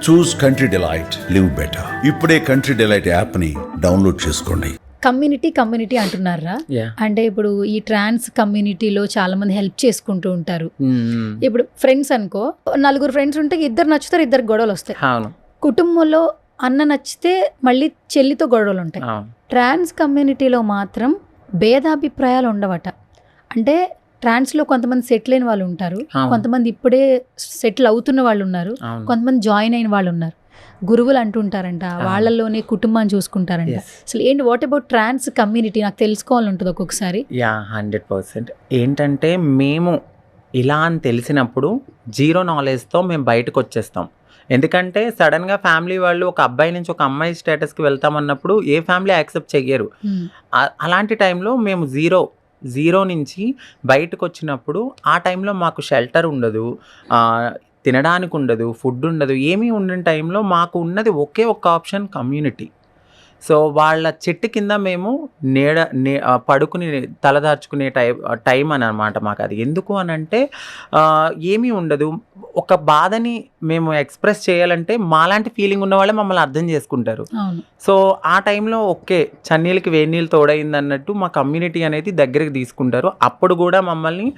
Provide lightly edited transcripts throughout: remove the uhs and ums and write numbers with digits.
చూస్ country delight, live better. ఇప్పుడే country delight app ని download చేసుకోండి. కమ్యూనిటీ అంటున్నారా? అంటే ఇప్పుడు ఈ ట్రాన్స్ కమ్యూనిటీలో చాలా మంది హెల్ప్ చేసుకుంటూ ఉంటారు. ఇప్పుడు ఫ్రెండ్స్ అనుకో, 4 ఫ్రెండ్స్ ఉంటే 2 నచ్చుతారు, 2 గొడవలు వస్తాయి. కుటుంబంలో అన్న నచ్చితే మళ్ళీ చెల్లితో గొడవలు ఉంటాయి. ట్రాన్స్ కమ్యూనిటీలో మాత్రం భేదాభిప్రాయాలు ఉండవట. అంటే ట్రాన్స్లో కొంతమంది సెటిల్ అయిన వాళ్ళు ఉంటారు, కొంతమంది ఇప్పుడే సెటిల్ అవుతున్న వాళ్ళు ఉన్నారు, కొంతమంది జాయిన్ అయిన వాళ్ళు ఉన్నారు. గురువులు అంటుంటారంట, వాళ్ళలోనే కుటుంబాన్ని చూసుకుంటారంట. అసలు ఏంటి, వాట్ అబౌట్ ట్రాన్స్ కమ్యూనిటీ? నాకు తెలుసుకోవాలని ఉంటుంది ఒక్కొక్కసారి. 100%. ఏంటంటే మేము ఇలా అని తెలిసినప్పుడు 0 నాలెడ్జ్తో మేము బయటకు వచ్చేస్తాం. ఎందుకంటే సడన్గా ఫ్యామిలీ వాళ్ళు ఒక అబ్బాయి నుంచి ఒక అమ్మాయి స్టేటస్కి వెళ్తామన్నప్పుడు ఏ ఫ్యామిలీ యాక్సెప్ట్ చెయ్యరు. అలాంటి టైంలో మేము జీరో నుంచి బయటకు వచ్చినప్పుడు ఆ టైంలో మాకు షెల్టర్ ఉండదు, తినడానికి ఉండదు, ఫుడ్ ఉండదు, ఏమీ ఉండని టైంలో మాకు ఉన్నది ఒకే ఒక్క ఆప్షన్ కమ్యూనిటీ. సో వాళ్ళ చెట్టు కింద మేము పడుకుని తలదార్చుకునే టైం అని అనమాట మాకు అది. ఎందుకు అని అంటే ఏమీ ఉండదు. ఒక బాధని మేము ఎక్స్ప్రెస్ చేయాలంటే మాలాంటి ఫీలింగ్ ఉన్న వాళ్ళే మమ్మల్ని అర్థం చేసుకుంటారు. సో ఆ టైంలో ఓకే, చన్నీళ్ళకి వేడి నీళ్ళు తోడైంది అన్నట్టు మా కమ్యూనిటీ అనేది దగ్గరికి తీసుకుంటారు. అప్పుడు కూడా మమ్మల్ని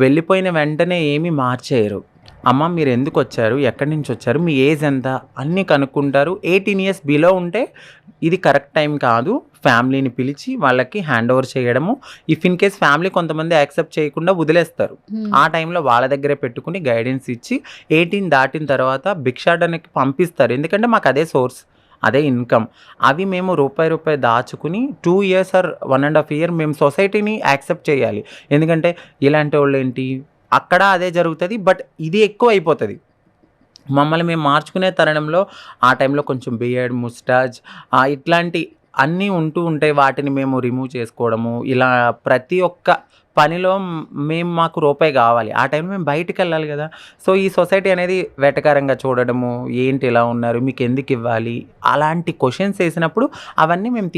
వెళ్ళిపోయిన వెంటనే ఏమీ మార్చేయరు. అమ్మ మీరు ఎందుకు వచ్చారు, ఎక్కడి నుంచి వచ్చారు, మీ ఏజ్ ఎంత అన్నీ కనుక్కుంటారు. 18 years బిలో ఉంటే ఇది కరెక్ట్ టైం కాదు, ఫ్యామిలీని పిలిచి వాళ్ళకి హ్యాండ్ ఓవర్ చేయడము. ఇఫ్ ఇన్ కేస్ ఫ్యామిలీ కొంతమంది యాక్సెప్ట్ చేయకుండా వదిలేస్తారు, ఆ టైంలో వాళ్ళ దగ్గరే పెట్టుకుని గైడెన్స్ ఇచ్చి 18 దాటిన తర్వాత భిక్షాటనకి పంపిస్తారు. ఎందుకంటే మాకు అదే సోర్స్, అదే ఇన్కమ్. అవి మేము రూపాయి దాచుకుని 2 years or 1.5 year మేము సొసైటీని యాక్సెప్ట్ చేయాలి. ఎందుకంటే ఇలాంటి వాళ్ళు ఏంటి, అక్కడ అదే జరుగుతుంది, బట్ ఇది ఎక్కువ అయిపోతుంది. మమ్మల్ని మేము మార్చుకునే తరుణంలో ఆ టైంలో కొంచెం బియర్డ్, ముస్టాజ్ ఇట్లాంటి అన్నీ ఉంటూ ఉంటాయి. వాటిని మేము రిమూవ్ చేసుకోవడము, ఇలా ప్రతి ఒక్క పనిలో మాకు రూపాయి కావాలి. ఆ టైంలో మేము బయటికి వెళ్ళాలి కదా. సో ఈ సొసైటీ అనేది వెటకారంగా చూడడము, ఏంటి ఇలా ఉన్నారు, మీకు ఎందుకు ఇవ్వాలి, అలాంటి క్వశ్చన్స్ వేసినప్పుడు అవన్నీ మేము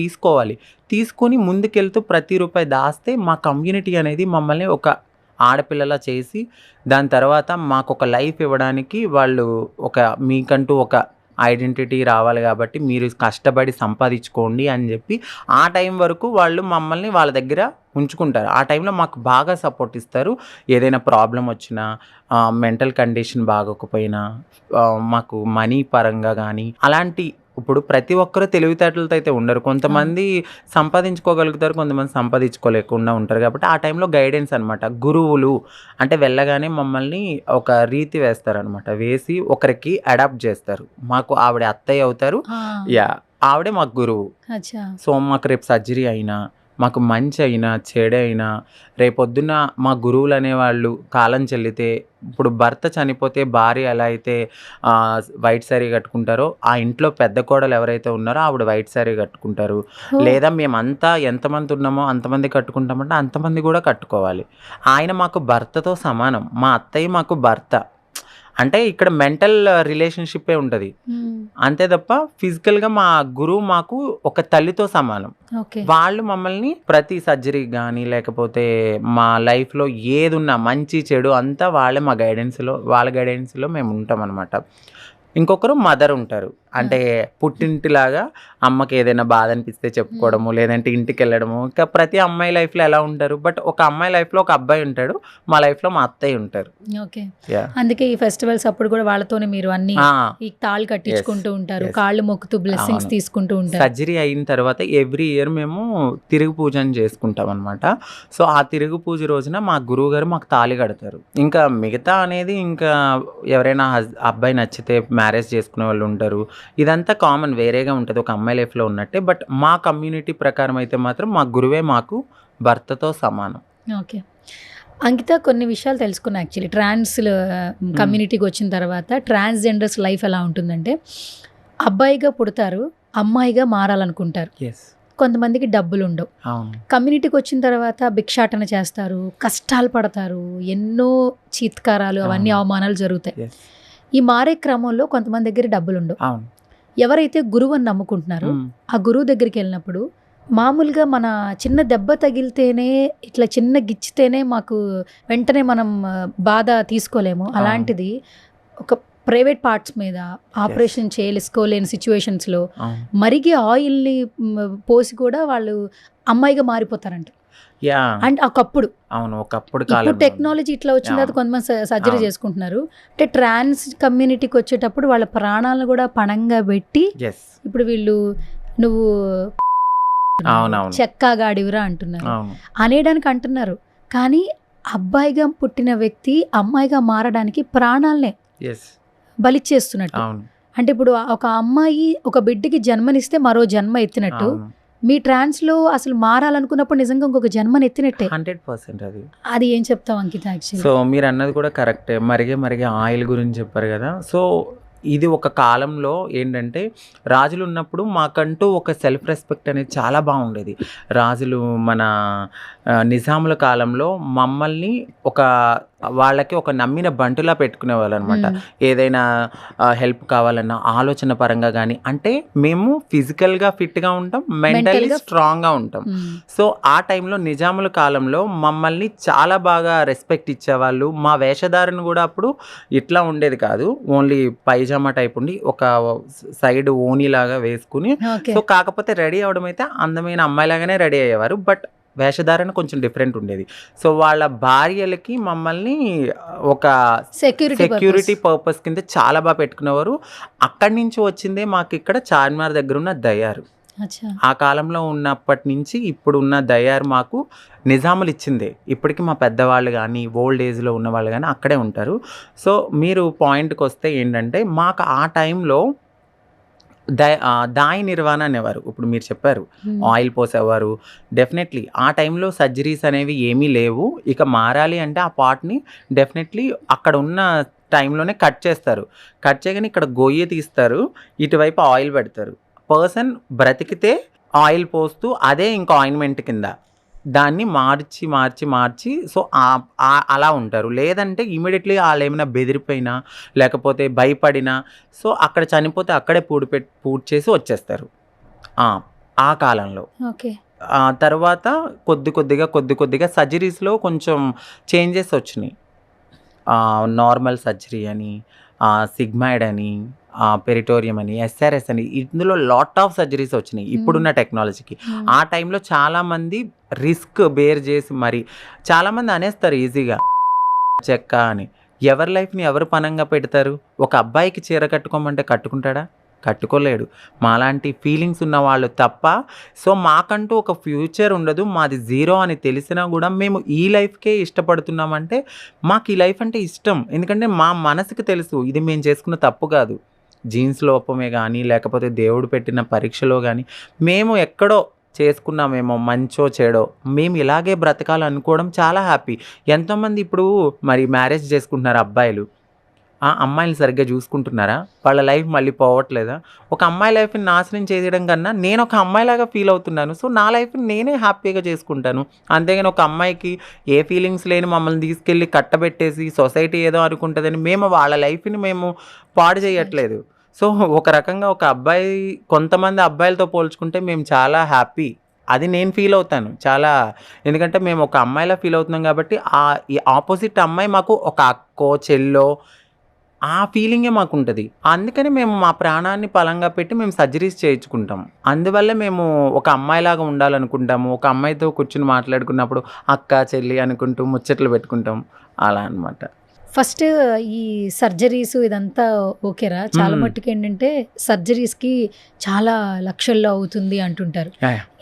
తీసుకొని ముందుకెళ్తూ ప్రతి రూపాయి దాస్తే మా కమ్యూనిటీ అనేది మమ్మల్ని ఒక ఆడపిల్లలా చేసి దాని తర్వాత మాకు ఒక లైఫ్ ఇవ్వడానికి వాళ్ళు మీకంటూ ఒక ఐడెంటిటీ రావాలి కాబట్టి మీరు కష్టపడి సంపాదించుకోండి అని చెప్పి ఆ టైం వరకు వాళ్ళు మమ్మల్ని వాళ్ళ దగ్గర ఉంచుకుంటారు. ఆ టైంలో మాకు బాగా సపోర్ట్ ఇస్తారు. ఏదైనా ప్రాబ్లం వచ్చినా, మెంటల్ కండిషన్ బాగోకపోయినా, మాకు మనీ పరంగా కానీ అలాంటి, ఇప్పుడు ప్రతి ఒక్కరు తెలివితేటలతో అయితే ఉండరు. కొంతమంది సంపాదించుకోగలుగుతారు, కొంతమంది సంపాదించుకోలేకుండా ఉంటారు. కాబట్టి ఆ టైంలో గైడెన్స్ అనమాట. గురువులు అంటే వెళ్ళగానే మమ్మల్ని ఒక రీతి వేస్తారనమాట, వేసి ఒకరికి అడాప్ట్ చేస్తారు. మాకు ఆవిడ అత్తయ్య అవుతారు, ఆవిడే మాకు గురువు. సో మాకు రేపు సర్జరీ అయినా, మాకు మంచి అయినా చెడైనా, రేపొద్దున మా గురువులు అనేవాళ్ళు కాలం చెల్లితే, ఇప్పుడు భర్త చనిపోతే భార్య ఎలా అయితే వైట్ శారీ కట్టుకుంటారో, ఆ ఇంట్లో పెద్ద కోడలు ఎవరైతే ఉన్నారో ఆవిడ వైట్ శారీ కట్టుకుంటారు. లేదా మేమంతా ఎంతమంది ఉన్నామో అంతమంది కట్టుకుంటామంటే అంతమంది కూడా కట్టుకోవాలి. ఆయన మాకు భర్తతో సమానం, మా అత్తయ్య మాకు భర్త. అంటే ఇక్కడ మెంటల్ రిలేషన్షిప్పే ఉంటుంది అంతే తప్ప ఫిజికల్గా మా గురువు మాకు ఒక తల్లితో సమానం. వాళ్ళు మమ్మల్ని ప్రతి సర్జరీ కానీ లేకపోతే మా లైఫ్లో ఏది ఉన్నా మంచి చెడు అంతా వాళ్ళే మా వాళ్ళ గైడెన్స్లో మేము ఉంటాం అనమాట. ఇంకొకరు మదర్ ఉంటారు, అంటే పుట్టింటిలాగా అమ్మకి ఏదైనా బాధ అనిపిస్తే చెప్పుకోవడము, లేదంటే ఇంటికి వెళ్ళడము. ఇంకా ప్రతి అమ్మాయి లైఫ్లో ఎలా ఉంటారు, బట్ ఒక అమ్మాయి లైఫ్లో ఒక అబ్బాయి ఉంటాడు, మా లైఫ్లో మా అత్తయ్య ఉంటారు. ఓకే, అందుకే ఈ ఫెస్టివల్స్ అప్పుడు కూడా వాళ్ళతోనే మీరు అన్ని ఈ తాళ్ళు కట్టించుకుంటూ ఉంటారు, కాళ్ళు మొక్కుతూ బ్లెస్సింగ్స్ తీసుకుంటూ ఉంటారు. సర్జరీ అయిన తర్వాత ఎవ్రీ ఇయర్ మేము తిరుగు పూజని చేసుకుంటాం అనమాట. సో ఆ తిరుగు పూజ రోజున మా గురువు గారు మాకు తాళి కడతారు. ఇంకా మిగతా అనేది ఇంకా ఎవరైనా అబ్బాయి నచ్చితే మ్యారేజ్ చేసుకునే వాళ్ళు ఉంటారు. ఇదంతా కామన్, వేరేగా ఉంటుంది ఒక అమ్మాయి లైఫ్లో ఉన్నట్టే. బట్ మా కమ్యూనిటీ ప్రకారం అయితే మాత్రం మా గురువే మాకు భర్తతో సమానం. ఓకే అంకిత, కొన్ని విషయాలు తెలుసుకున్నా. యాక్చువల్లీ ట్రాన్స్ కమ్యూనిటీకి వచ్చిన తర్వాత ట్రాన్స్జెండర్స్ లైఫ్ ఎలా ఉంటుందంటే, అబ్బాయిగా పుడతారు, అమ్మాయిగా మారాలనుకుంటారు. కొంతమందికి డబ్బులు ఉండవు. కమ్యూనిటీకి వచ్చిన తర్వాత భిక్షాటన చేస్తారు, కష్టాలు పడతారు, ఎన్నో చీత్కారాలు, అవన్నీ అవమానాలు జరుగుతాయి. ఈ మారే క్రమంలో కొంతమంది దగ్గర డబ్బులు ఉండవు. ఎవరైతే గురువు అని నమ్ముకుంటున్నారో ఆ గురువు దగ్గరికి వెళ్ళినప్పుడు మామూలుగా మన చిన్న దెబ్బ తగిలితేనే, ఇట్లా చిన్న గిచ్చితేనే మాకు వెంటనే మనం బాధ తీసుకోలేము. అలాంటిది ఒక ప్రైవేట్ పార్ట్స్ మీద ఆపరేషన్ చేసుకోలేని సిచ్యువేషన్స్లో మరిగే ఆయిల్ని పోసి కూడా వాళ్ళు అమ్మాయిగా మారిపోతారంట. అండ్ ఒకప్పుడు ఇప్పుడు టెక్నాలజీ ఇట్లా వచ్చిన తర్వాత కొంతమంది సర్జరీ చేసుకుంటున్నారు. అంటే ట్రాన్స్ కమ్యూనిటీకి వచ్చేటప్పుడు వాళ్ళ ప్రాణాలను కూడా పణంగా పెట్టి ఇప్పుడు వీళ్ళు నువ్వు చెక్కాగాడివిరా అంటున్నారు, అనేయడానికి అంటున్నారు. కానీ అబ్బాయిగా పుట్టిన వ్యక్తి అమ్మాయిగా మారడానికి ప్రాణాలనే బలిచ్చేస్తున్నట్టు. అంటే ఇప్పుడు ఒక అమ్మాయి ఒక బిడ్డకి జన్మనిస్తే మరో జన్మ ఎత్తినట్టు, మీ ట్రాన్స్ లో అసలు మారాలనుకున్నప్పుడు నిజంగా ఇంకొక జన్మని ఎత్తినట్టే. 100% అది ఏం చెప్తాం అంకిత? యాక్చువల్లీ సో మీరు అన్నది కూడా కరెక్టే. మరిగే ఆయిల్ గురించి చెప్పారు కదా. సో ఇది ఒక కాలంలో ఏంటంటే రాజులు ఉన్నప్పుడు మాకంటూ ఒక సెల్ఫ్ రెస్పెక్ట్ అనేది చాలా బాగుండేది. రాజులు మన నిజాముల కాలంలో మమ్మల్ని వాళ్ళకి ఒక నమ్మిన బంటులా పెట్టుకునేవాళ్ళు అనమాట. ఏదైనా హెల్ప్ కావాలన్నా ఆలోచన పరంగా కానీ, అంటే మేము ఫిజికల్గా ఫిట్గా ఉంటాం, మెంటల్లీ స్ట్రాంగ్గా ఉంటాం. సో ఆ టైంలో నిజాముల కాలంలో మమ్మల్ని చాలా బాగా రెస్పెక్ట్ ఇచ్చేవాళ్ళు. మా వేషధారణ కూడా అప్పుడు ఇట్లా ఉండేది కాదు, ఓన్లీ పైజామా టైప్ ఉండి ఒక సైడ్ ఓనీ లాగా వేసుకుని. సో కాకపోతే రెడీ అవడం అయితే అందమైన అమ్మాయిలాగానే రెడీ అయ్యేవారు, బట్ వేషధారణ కొంచెం డిఫరెంట్ ఉండేది. సో వాళ్ళ భార్యలకి మమ్మల్ని ఒక సెక్యూరిటీ పర్పస్ కింద చాలా బాగా పెట్టుకునేవారు. అక్కడి నుంచి వచ్చిందే మాకు ఇక్కడ చార్మినార్ దగ్గర ఉన్న దయారు. ఆ కాలంలో ఉన్నప్పటి నుంచి ఇప్పుడు ఉన్న దయారు మాకు నిజాములు ఇచ్చిందే. ఇప్పటికీ మా పెద్దవాళ్ళు కానీ ఓల్డ్ ఏజ్లో ఉన్న వాళ్ళు కానీ అక్కడే ఉంటారు. సో మీరు పాయింట్కి వస్తే ఏంటంటే మాకు ఆ టైంలో దాయి నిర్వాణ అనేవారు. ఇప్పుడు మీరు చెప్పారు ఆయిల్ పోసేవారు. డెఫినెట్లీ ఆ టైంలో సర్జరీస్ అనేవి ఏమీ లేవు. ఇక మారాలి అంటే ఆ పార్ట్ని డెఫినెట్లీ అక్కడ ఉన్న టైంలోనే కట్ చేస్తారు. కట్ చేయగానే ఇక్కడ గొయ్యి తీస్తారు, ఇటువైపు ఆయిల్ పెడతారు. పర్సన్ బ్రతికితే ఆయిల్ పోస్తూ అదే ఇంకా ఆయింట్మెంట్ కింద దాన్ని మార్చి సో అలా ఉంటారు. లేదంటే ఇమీడియట్లీ వాళ్ళు ఏమైనా బెదిరిపోయినా లేకపోతే భయపడినా సో అక్కడ చనిపోతే అక్కడే పూడ్ చేసి వచ్చేస్తారు ఆ కాలంలో. తర్వాత కొద్దిగా సర్జరీస్లో కొంచెం చేంజెస్ వచ్చినాయి. నార్మల్ సర్జరీ అని, సిగ్మాయిడ్ అని, పెరిటోరియం అని, SRS అని, ఇందులో లాట్ ఆఫ్ సర్జరీస్ వచ్చినాయి ఇప్పుడున్న టెక్నాలజీకి. ఆ టైంలో చాలామంది రిస్క్ బేర్ చేసి మరి చాలామంది అనేస్తారు ఈజీగా చెక్క అని. ఎవరి లైఫ్ని ఎవరు పనంగా పెడతారు? ఒక అబ్బాయికి చీర కట్టుకోమంటే కట్టుకుంటాడా? కట్టుకోలేడు. మాలాంటి ఫీలింగ్స్ ఉన్న వాళ్ళు తప్ప. సో మాకంటూ ఒక ఫ్యూచర్ ఉండదు, మాది జీరో అని తెలిసినా కూడా మేము ఈ లైఫ్కే ఇష్టపడుతున్నామంటే మాకు ఈ లైఫ్ అంటే ఇష్టం. ఎందుకంటే మా మనసుకి తెలుసు ఇది మేము చేసుకున్న తప్పు కాదు. జీన్స్ లోపమే కానీ లేకపోతే దేవుడు పెట్టిన పరీక్షలో కానీ మేము ఎక్కడో చేసుకున్నామేమో, మంచో చెడో మేము ఇలాగే బ్రతకాలనుకోవడం చాలా హ్యాపీ. ఎంతోమంది ఇప్పుడు మరి మ్యారేజ్ చేసుకుంటున్నారు అబ్బాయిలు, అమ్మాయిని సరిగ్గా చూసుకుంటున్నారా? వాళ్ళ లైఫ్ మళ్ళీ పోవట్లేదా? ఒక అమ్మాయి లైఫ్ని నాశనం చేయడం కన్నా నేను ఒక అమ్మాయిలాగా ఫీల్ అవుతున్నాను, సో నా లైఫ్ని నేనే హ్యాపీగా చేసుకుంటాను. అంతేగాని ఒక అమ్మాయికి ఏ ఫీలింగ్స్ లేని మమ్మల్ని తీసుకెళ్ళి కట్టబెట్టేసి సొసైటీ ఏదో అనుకుంటుందని మేము వాళ్ళ లైఫ్ని మేము పాడు చేయట్లేదు. సో ఒక రకంగా ఒక అబ్బాయి కొంతమంది అబ్బాయిలతో పోల్చుకుంటే మేము చాలా హ్యాపీ. అది నేను ఫీల్ అవుతాను చాలా. ఎందుకంటే మేము ఒక అమ్మాయిలా ఫీల్ అవుతున్నాం కాబట్టి ఈ ఆపోజిట్ అమ్మాయి మాకు ఒక అక్కో చెల్లో ఆ ఫీలింగే మాకు ఉంటుంది. అందుకని మేము మా ప్రాణాన్ని పలంగా పెట్టి మేము సర్జరీస్ చేయించుకుంటాం. అందువల్ల మేము ఒక అమ్మాయిలాగా ఉండాలనుకుంటాము. ఒక అమ్మాయితో కూర్చుని మాట్లాడుకున్నప్పుడు అక్క చెల్లి అనుకుంటూ ముచ్చట్లు పెట్టుకుంటాం, అలా అన్నమాట. ఫస్ట్ ఈ సర్జరీస్ ఇదంతా ఓకేరా? చాలా మట్టుకు ఏంటంటే సర్జరీస్కి చాలా లక్షల్లో అవుతుంది అంటుంటారు.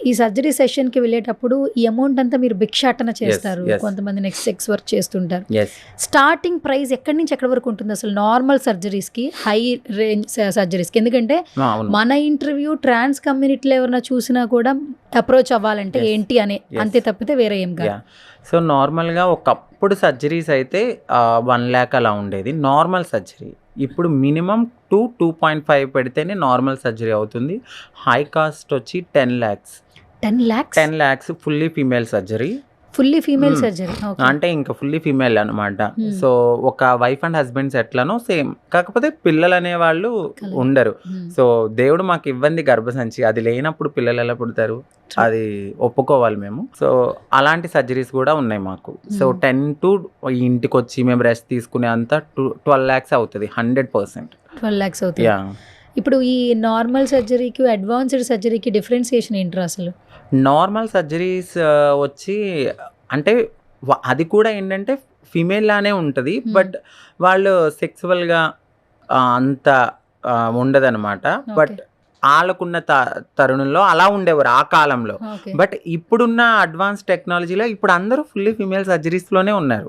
ఈ సర్జరీ సెషన్కి వెళ్ళేటప్పుడు ఈ అమౌంట్ అంతా మీరు భిక్షాటన చేస్తారు, కొంతమంది నెక్స్ట్ సెక్స్ వర్క్ చేస్తుంటారు. స్టార్టింగ్ ప్రైస్ ఎక్కడి నుంచి ఎక్కడి వరకు ఉంటుంది అసలు నార్మల్ సర్జరీస్కి, హై రేంజ్ సర్జరీస్కి? ఎందుకంటే మన ఇంటర్వ్యూ ట్రాన్స్ కమ్యూనిటీలో ఎవరైనా చూసినా కూడా అప్రోచ్ అవ్వాలంటే ఏంటి అనే అంతే తప్పితే వేరే ఏం కాదు. సో నార్మల్గా ఒకప్పుడు సర్జరీస్ అయితే 1 lakh అలా ఉండేది నార్మల్ సర్జరీ. ఇప్పుడు మినిమం 2.5 పెడితేనే నార్మల్ సర్జరీ అవుతుంది. హై కాస్ట్ వచ్చి 10 lakhs. 10 lakhs 10 lakhs fully female surgery. Fully female surgery. అంటే ఇంకా ఫుల్లీ ఫీమేల్ అనమాట. సో ఒక వైఫ్ అండ్ హస్బెండ్స్ ఎట్లనో సేమ్, కాకపోతే పిల్లలు అనే వాళ్ళు ఉండరు. సో దేవుడు మాకు ఇవ్వంది గర్భసంచి, అది లేనప్పుడు పిల్లలు ఎలా పుడతారు, అది ఒప్పుకోవాలి మేము. సో అలాంటి సర్జరీస్ కూడా ఉన్నాయి మాకు. సో 10 to ఇంటికి వచ్చి మేము రెస్ట్ తీసుకునే అంతా 12 lakhs అవుతుంది 100%. 12 lakhs అవుతుంది. ఇప్పుడు ఈ నార్మల్ సర్జరీకి అడ్వాన్స్డ్ సర్జరీకి డిఫరెన్సియేషన్ ఏంటి అసలు? నార్మల్ సర్జరీస్ వచ్చి అంటే అది కూడా ఏంటంటే ఫీమేల్ లానే ఉంటుంది, బట్ వాళ్ళు సెక్సువల్గా అంత ఉండదన్నమాట. బట్ వాళ్ళకున్న తరుణంలో అలా ఉండేవారు ఆ కాలంలో. బట్ ఇప్పుడున్న అడ్వాన్స్ టెక్నాలజీలో ఇప్పుడు అందరూ ఫుల్లీ ఫీమేల్ సర్జరీస్లోనే ఉన్నారు.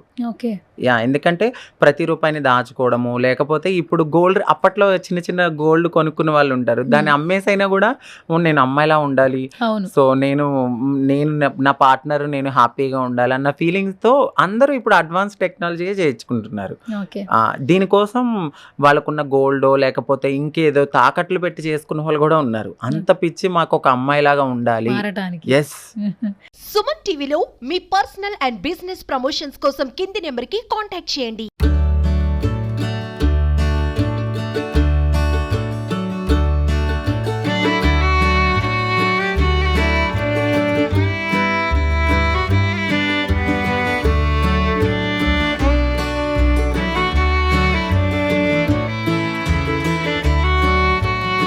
ఎందుకంటే ప్రతి రూపాయిని దాచుకోవడము, లేకపోతే ఇప్పుడు గోల్డ్, అప్పట్లో చిన్న చిన్న గోల్డ్ కొనుక్కున్న వాళ్ళు ఉంటారు, దాన్ని అమ్మేసైనా కూడా నేను అమ్మాయిలా ఉండాలి, సో నేను నా పార్ట్నర్ నేను హ్యాపీగా ఉండాలి అన్న ఫీలింగ్స్తో అందరూ ఇప్పుడు అడ్వాన్స్ టెక్నాలజీ చేయించుకుంటున్నారు. దీనికోసం వాళ్ళకున్న గోల్డో లేకపోతే ఇంకేదో తాకట్లు పెట్టి చేసుకున్న వాళ్ళు కూడా ఉన్నారు. అంత పిచ్చి మాకు ఒక అమ్మాయిలాగా ఉండాలి. ఎస్. సుమన్ టీవీలో మీ పర్సనల్ అండ్ బిజినెస్ ప్రమోషన్స్ కోసం కింది నెంబర్కి కాంటాక్ట్ చేయండి.